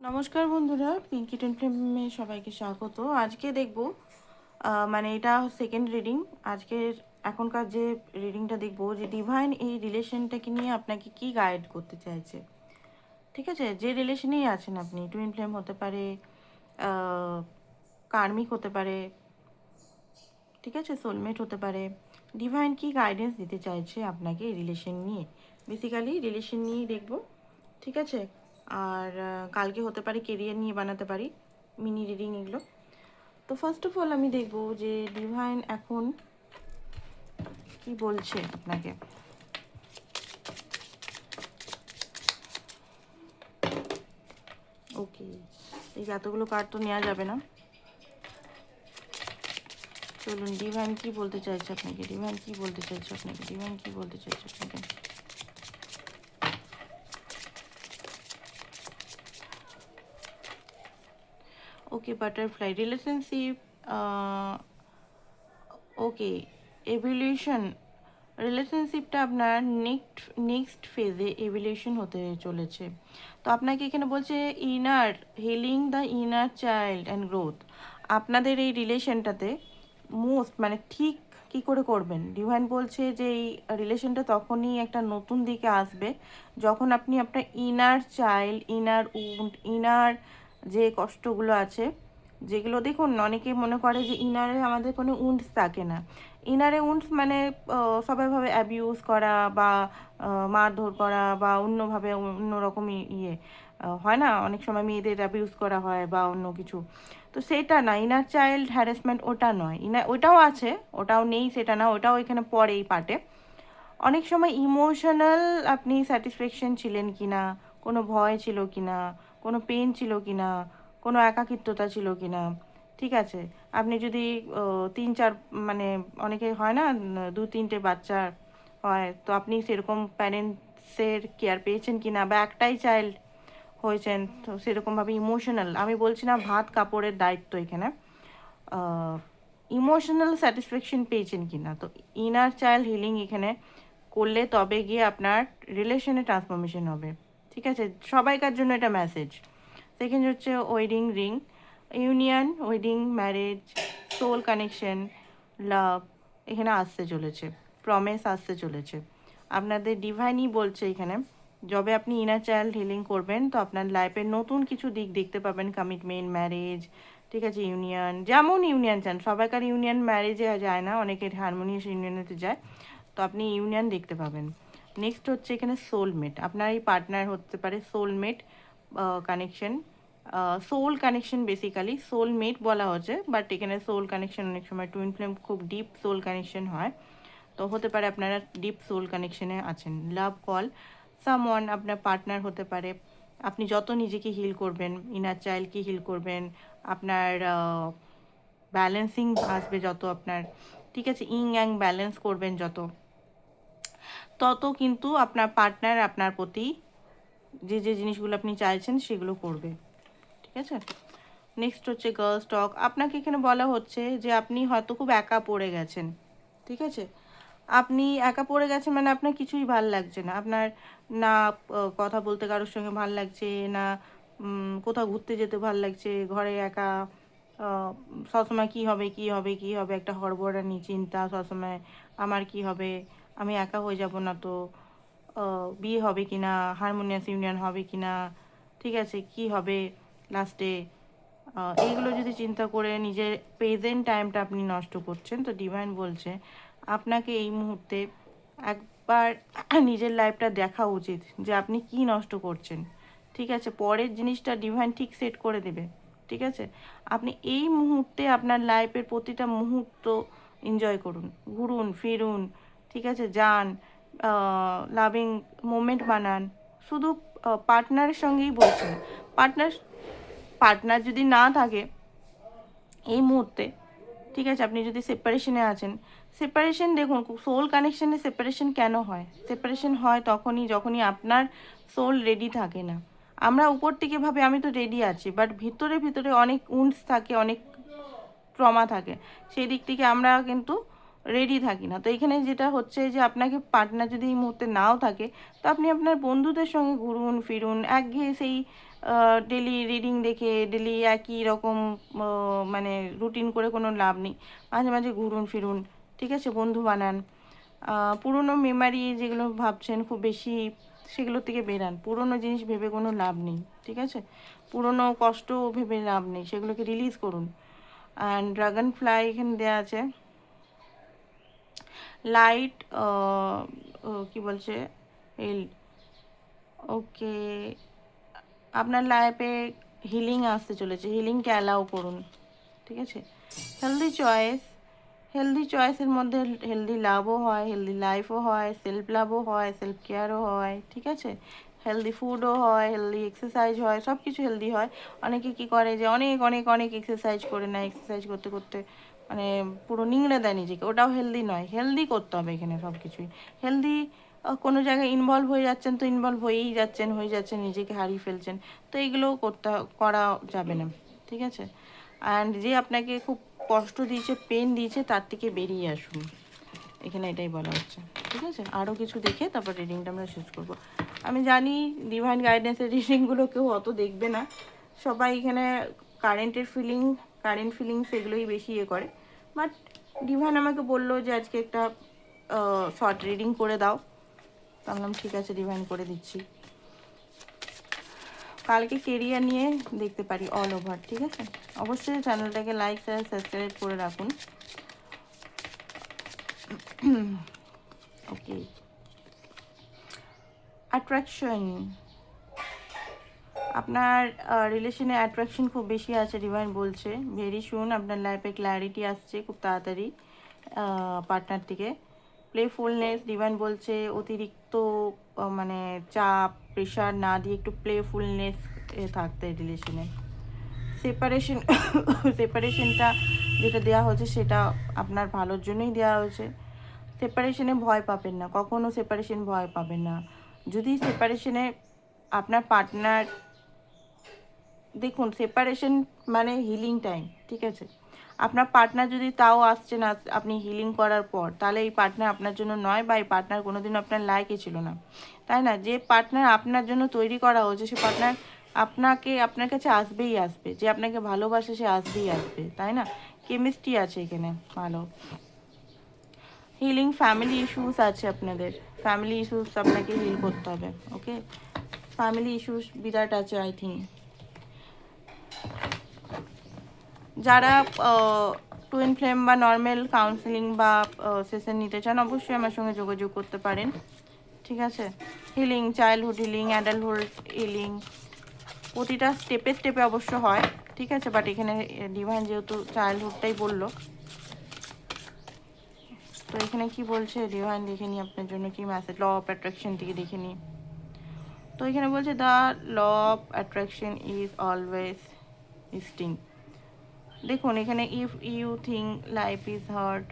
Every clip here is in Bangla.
নমস্কার বন্ধুরা, পিঙ্কি টেন ফ্লেমে সবাইকে স্বাগত। আজকে দেখব মানে এটা সেকেন্ড রিডিং। আজকের এখনকার যে রিডিংটা দেখব যে ডিভাইন এই রিলেশনটাকে নিয়ে আপনাকে কি গাইড করতে চাইছে। ঠিক আছে, যে রিলেশনেই আছেন আপনি, টুইন ফ্লেম হতে পারে, কার্মিক হতে পারে, ঠিক আছে, সোলমেট হতে পারে। ডিভাইন কি গাইডেন্স দিতে চাইছে আপনাকে এই রিলেশন নিয়ে, বেসিক্যালি রিলেশন নিয়েই দেখব। ঠিক আছে, আর কালকে হতে পারে কেরিয়ার নিয়ে বানাতে পারি মিনি রিডিং এগুলো। তো ফার্স্ট অফ অল আমি দেখব যে ডিভাইন এখন কি বলছে আপনাকে। ওকে, এই এতগুলো কার্ড তো নেওয়া যাবে না। চলুন, ডিভাইন কি বলতে চাইছে আপনাকে, ডিভাইন কি বলতে চাইছে আপনাকে, ডিভাইন কি বলতে চাইছে আপনাকে। ওকে, বাটারফ্লাই রিলেশনশিপ, ওকে, এভলিউশন। রিলেশনশিপটা আপনার নেক্সট ফেজে এভলিউশন হতে চলেছে। তো আপনাকে এখানে বলছে inner healing the inner child and growth. আপনাদের এই রিলেশনটাতে মোস্ট মানে ঠিক কী করে করবেন, ডিভাইন বলছে যে এই রিলেশনটা তখনই একটা নতুন দিকে আসবে যখন আপনি আপনার inner child, inner wound, inner যে কষ্টগুলো আছে, যেগুলো দেখুন অনেকে মনে করে যে ইনারে আমাদের কোনো উন্ডস থাকে না। ইনারে উন্ডস মানে সবাই ভাবে অ্যাবিউজ করা বা মারধর করা বা অন্যভাবে অন্যরকম ইয়ে হয় না, অনেক সময় মেয়েদের অ্যাবিউজ করা হয় বা অন্য কিছু। তো সেটা না, ইনার চাইল্ড হ্যারাসমেন্ট ওটা নয়। ওটাও আছে, ওটাও নেই সেটা না, ওটাও এখানে পড়ে এই পার্টে। অনেক সময় ইমোশনাল আপনি স্যাটিসফ্যাকশন ছিলেন কি না, কোনো ভয় ছিল কি না, কোনো পেন ছিল কি না, কোনো একাকিত্বতা ছিল কি না। ঠিক আছে, আপনি যদি তিন চার মানে অনেকে হয় না, দু তিনটে বাচ্চা হয়, তো আপনি সেরকম প্যারেন্টসের কেয়ার পেয়েছেন কি না, বা একটাই চাইল্ড হয়েছেন, তো সেরকমভাবে ইমোশনাল, আমি বলছি না ভাত কাপড়ের দায়িত্ব এখানে, ইমোশনাল স্যাটিসফ্যাকশন পেয়েছেন কি না। তো ইনার চাইল্ড হিলিং এখানে করলে তবে গিয়ে আপনার রিলেশনে ট্রান্সফরমেশন হবে। ঠিক আছে, সবাইকার জন্য এটা মেসেজ। সেকেন্ড হচ্ছে wedding ring, union, wedding, marriage, soul connection, love এখানে আসতে চলেছে, প্রমিস আসতে চলেছে। আপনাদের ডিভাইনই বলছে এখানে, যবে আপনি ইনার চাইল্ড হিলিং করবেন তো আপনার লাইফের নতুন কিছু দিক দেখতে পাবেন, কমিটমেন্ট, ম্যারেজ, ঠিক আছে, ইউনিয়ন, যেমন ইউনিয়ন চান। সবাইকার ইউনিয়ন ম্যারেজে যায় না, অনেকের হারমোনিয়াস ইউনিয়নেতে যায়, তো আপনি ইউনিয়ন দেখতে পাবেন। নেক্সট হচ্ছে এখানে সোলমেট, আপনার এই পার্টনার হতে পারে soulmate connection, soul connection, basically soulmate বলা হচ্ছে, বাট এখানে সোল কানেকশন অনেক সময় টুইন ফ্লেম খুব ডিপ সোল কানেকশন হয়, তো হতে পারে আপনারা ডিপ সোল কানেকশনে আছেন। লাভ কল, সামওয়ান আপনার পার্টনার হতে পারে। আপনি যত নিজেকে হিল করবেন, ইনার চাইল্ডকে হিল করবেন, আপনার ব্যালেন্সিং আসবে যত আপনার, ঠিক আছে, ইং অ্যাং ব্যালেন্স করবেন যত, তত কিন্তু আপনার পার্টনার আপনার প্রতি যে যে জিনিসগুলো আপনি চাইছেন সেগুলো করবে। ঠিক আছে, নেক্সট হচ্ছে গার্লস টক। আপনাকে এখানে বলা হচ্ছে যে আপনি হয়তো খুব একা পড়ে গেছেন। ঠিক আছে, আপনি একা পড়ে গেছেন মানে আপনার কিছুই ভাল লাগছে না, আপনার না কথা বলতে কারোর সঙ্গে ভাল লাগছে না, কোথাও ঘুরতে যেতে ভাল লাগছে, ঘরে একা সবসময় কী হবে কী হবে কী হবে একটা হড়বড়ানি চিন্তা সবসময়, আমার কি হবে, আমি একা হয়ে যাব না তো, বিয়ে হবে কি না, হারমোনিয়াস ইউনিয়ন হবে কি না, ঠিক আছে, কি হবে লাস্টে, এইগুলো যদি চিন্তা করে নিজের প্রেজেন্ট টাইমটা আপনি নষ্ট করছেন, তো ডিভাইন বলছে আপনাকে এই মুহূর্তে একবার নিজের লাইফটা দেখা উচিত যে আপনি কি নষ্ট করছেন। ঠিক আছে, পরের জিনিসটা ডিভাইন ঠিক সেট করে দেবে। ঠিক আছে, আপনি এই মুহূর্তে আপনার লাইফের প্রতিটা মুহূর্ত এনজয় করুন, ঘুরুন ফিরুন, ঠিক আছে, যান, লাভিং মোমেন্ট বানান। শুধু পার্টনারের সঙ্গেই বলছেন, পার্টনার পার্টনার যদি না থাকে এই মুহূর্তে, ঠিক আছে, আপনি যদি সেপারেশনে আছেন, সেপারেশন দেখুন সোল কানেকশানে সেপারেশন কেন হয়, সেপারেশন হয় যখনই আপনার সোল রেডি থাকে না। আমরা উপর থেকে ভাবে আমি তো রেডি আছি, বাট ভিতরে ভিতরে অনেক উন্ডস থাকে, অনেক ট্রমা থাকে, সেই দিক থেকে আমরা কিন্তু রেডি থাকি না। তো এখানে যেটা হচ্ছে যে আপনাকে পার্টনার যদি এই মুহূর্তে নাও থাকে, তো আপনি আপনার বন্ধুদের সঙ্গে ঘুরুন ফিরুন, একঘেয়ে সেই ডেলি রিডিং দেখে ডেলি একই রকম মানে রুটিন করে কোনো লাভ নেই। মাঝে মাঝে ঘুরুন ফিরুন, ঠিক আছে, বন্ধু বানান। পুরনো মেমারি যেগুলো ভাবছেন খুব বেশি, সেগুলো থেকে বেরান। পুরনো জিনিস ভেবে কোনো লাভ নেই, ঠিক আছে, পুরনো কষ্ট ভেবে লাভ নেই, সেগুলোকে রিলিজ করুন। অ্যান্ড ড্রাগন ফ্লাই এখানে দেওয়া আছে, লাইট কি বলছে, হেল্ড, ওকে, আপনার লাইফে হিলিং আসতে চলেছে, হিলিংকে অ্যালাউ করুন, ঠিক আছে। হেলদি চয়েস, হেলদি চয়েসের মধ্যে হেলদি লাভও হয়, হেলদি লাইফও হয়, সেলফ লাভও হয়, সেলফ কেয়ারও হয়, ঠিক আছে, হেলদি ফুডও হয়, হেলদি এক্সারসাইজ হয়, সব কিছু হেলদি হয়। অনেকে কি করে যে অনেক অনেক অনেক এক্সারসাইজ করে নেয়, এক্সারসাইজ করতে করতে মানে পুরো নিংড়ে দেয় নিজেকে, ওটাও হেলদি নয়। হেলদি করতে হবে এখানে সব কিছুই হেলদি। কোনো জায়গায় ইনভলভ হয়ে যাচ্ছেন তো ইনভলভ হয়েই যাচ্ছেন, হয়ে যাচ্ছেন, নিজেকে হারিয়ে ফেলছেন, তো এইগুলোও করা যাবে না, ঠিক আছে। অ্যান্ড যে আপনাকে খুব কষ্ট দিয়েছে, পেন দিয়েছে, তার থেকে বেরিয়ে আসুন, এখানে এটাই বলা হচ্ছে, ঠিক আছে। আরও কিছু দেখে তারপর রিডিংটা আমরা শেষ করব। আমি জানি ডিভাইন গাইডেন্সের রিডিংগুলো কেউ অত দেখবে না, সবাই এখানে কারেন্ট ফিলিংস এগুলোই বেশি ইয়ে করে। বাট ডিভাইন আমাকে বললো যে আজকে একটা শর্ট রিডিং করে দাও, তো বললাম ঠিক আছে ডিভাইন করে দিচ্ছি। কালকে কেরিয়ার নিয়ে দেখতে পারি অল ওভার, ঠিক আছে। অবশ্যই চ্যানেলটাকে লাইক শেয়ার সাবস্ক্রাইব করে রাখুন। ওকে, অ্যাট্রাকশন, আপনার রিলেশনে অ্যাট্রাকশন খুব বেশি আছে, ডিভাইন বলছে। ভেরি সুন আপনার লাইফে ক্ল্যারিটি আসছে খুব তাড়াতাড়ি পার্টনার থেকে। প্লেফুলনেস, ডিভাইন বলছে অতিরিক্ত মানে চাপ প্রেশার না দিয়ে একটু প্লেফুলনেস থাকতে রিলেশনে। সেপারেশন, সেপারেশনটা যেটা দেওয়া হয়েছে সেটা আপনার ভালোর জন্যই দেওয়া হয়েছে। সেপারেশনে ভয় পাবেন না, কখনো সেপারেশন ভয় পাবেন না। যদি সেপারেশনে আপনার পার্টনার, দেখুন সেপারেশন মানে হিলিং টাইম, ঠিক আছে। আপনার পার্টনার যদি তাও আসছে না আপনি হিলিং করার পর, তাহলে এই পার্টনার আপনার জন্য নয়, বা এই পার্টনার কোনোদিনও আপনার লাইকে ছিল না, তাই না। যে পার্টনার আপনার জন্য তৈরি করা হয়েছে সে পার্টনার আপনার কাছে আসবেই আসবে, যে আপনাকে ভালোবাসে সে আসবেই আসবে, তাই না। কেমিস্ট্রি আছে এখানে ভালো। হিলিং, ফ্যামিলি ইস্যুস আছে আপনাদের, ফ্যামিলি ইস্যুস আপনাকে হিল করতে হবে, ওকে। ফ্যামিলি ইস্যুস বিরাট আছে আই থিঙ্ক। যারা টুইন ফ্লেম বা নর্মাল কাউন্সেলিং বা সেশন নিতে চান অবশ্যই আমার সঙ্গে যোগাযোগ করতে পারেন, ঠিক আছে। Healing, childhood healing, adulthood healing, প্রতিটা স্টেপে স্টেপে অবশ্য হয়, ঠিক আছে। বাট এখানে ডিভাইন যেহেতু চাইল্ডহুডটাই বললো, তো এখানে কি বলছে ডিভাইন দেখে নিই আপনার জন্য কি মেসেজ, ল অফ অ্যাট্রাকশন থেকে দেখে নিই। তো এখানে বলছে the law of attraction is always sting. দেখুন এখানে if you think life is hard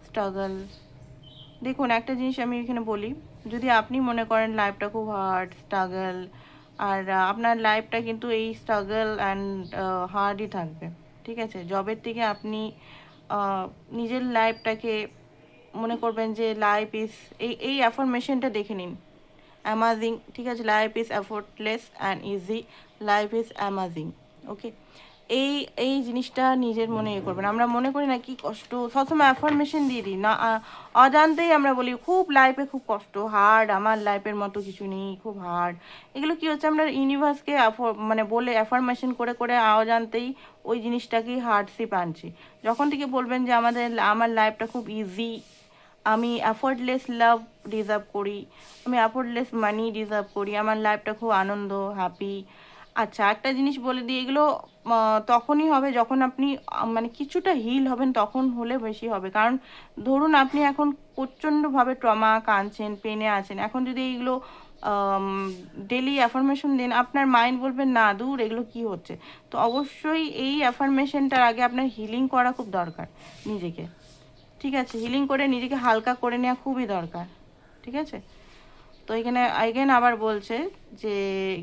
struggle, দেখুন একটা জিনিস আমি এখানে বলি, যদি আপনি মনে করেন লাইফটা খুব হার্ড স্ট্রাগল, আর আপনার লাইফটা কিন্তু এই স্ট্রাগল অ্যান্ড হার্ডই থাকবে, ঠিক আছে। জবের থেকে আপনি নিজের লাইফটাকে মনে করবেন যে লাইফ ইজ, এই অ্যাফার্মেশনটা দেখে নিন, অ্যামাজিং, ঠিক আছে। Life is effortless and easy, life is amazing, okay. এই এই জিনিসটা নিজের মনে ইয়ে করবেন। আমরা মনে করি না কি কষ্ট, সবসময় অ্যাফার্মেশন দিয়ে দিই না, অজান্তেই আমরা বলি খুব লাইফে খুব কষ্ট, হার্ড, আমার লাইফের মতো কিছু নেই, খুব হার্ড। এগুলো কি হচ্ছে, আমরা ইউনিভার্সকে মানে বলে অ্যাফার্মেশন করে করে অজান্তেই ওই জিনিসটাকেই হার্ডশিপ আনছি। যখন থেকে বলবেন যে আমার লাইফটা খুব ইজি, আমি অ্যাফোর্ডলেস লাভ ডিজার্ভ করি, আমি অ্যাফোর্ডলেস মানি ডিজার্ভ করি, আমার লাইফটা খুব আনন্দ হ্যাপি। আচ্ছা একটা জিনিস বলে দিই, এগুলো তখনই হবে যখন আপনি মানে কিছুটা হিল হবেন, তখন হলে বেশি হবে। কারণ ধরুন আপনি এখন প্রচণ্ডভাবে ট্রমা কাঁদছেন, পেনে আছেন, এখন যদি এইগুলো ডেলি অ্যাফার্মেশন দেন, আপনার মাইন্ড বলবে না দূর এগুলো কি হচ্ছে। তো অবশ্যই এই অ্যাফার্মেশনটার আগে আপনার হিলিং করা খুব দরকার নিজেকে, ঠিক আছে। হিলিং করে নিজেকে হালকা করে নেওয়া খুবই দরকার, ঠিক আছে। তো এখানে আইগেন আবার বলছে যে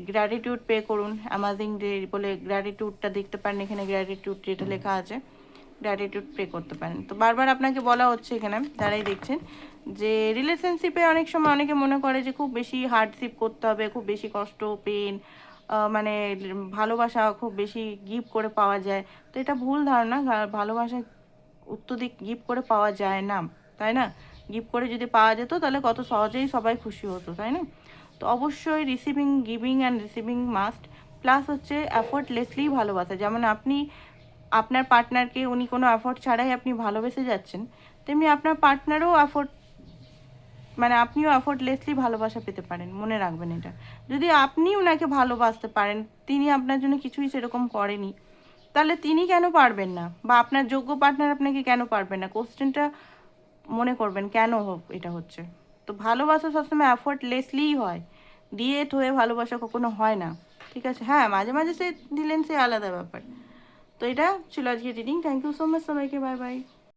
গ্র্যাটিটিউড পে করুন, অ্যামাজিং ডে বলে গ্র্যাটিটিউডটা দেখতে পারেন, এখানে গ্র্যাটিটিউড যেটা লেখা আছে গ্র্যাটিটিউড পে করতে পারেন। তো বারবার আপনাকে বলা হচ্ছে এখানে যারাই দেখছেন যে রিলেশনশিপে অনেক সময় অনেকে মনে করে যে খুব বেশি হার্ডশিপ করতে হবে, খুব বেশি কষ্ট পেন, মানে ভালোবাসা খুব বেশি গিফট করে পাওয়া যায়। তো এটা ভুল ধারণা, ভালোবাসা অত্যধিক গিফট করে পাওয়া যায় না, তাই না? গিফট করে যদি পাওয়া যেত তাহলে কত সহজেই সবাই খুশি হতো, তাই না? তো অবশ্যই receiving, giving and receiving must. Plus হচ্ছে এফোর্টলেসলি ভালোবাসা, যেমন আপনি আপনার পার্টনারকে উনি কোনো এফোর্ট ছাড়াই আপনি ভালোবেসে যাচ্ছেন, তেমনি আপনার পার্টনারও এফোর্ট, মানে আপনিও এফোর্টলেসলি ভালোবাসা পেতে পারেন, মনে রাখবেন এটা। যদি আপনি ওনাকে ভালোবাসতে পারেন, তিনি আপনার জন্য কিছুই সেরকম করেনি, তাহলে তিনি কেন পারবেন না, বা আপনার যোগ্য পার্টনার আপনাকে কেন পারবেন না? কোশ্চেনটা মনে করবেন কেন হোক এটা হচ্ছে। তো ভালোবাসা সবসময় এফোর্টলেসলিই হয়, দিয়ে থয়ে ভালোবাসা কখনো হয় না, ঠিক আছে? হ্যাঁ, মাঝে মাঝে সে দিলেন, সে আলাদা ব্যাপার। তো এটা ছিল আজকে reading. Thank you so much সবাইকে, বাই বাই।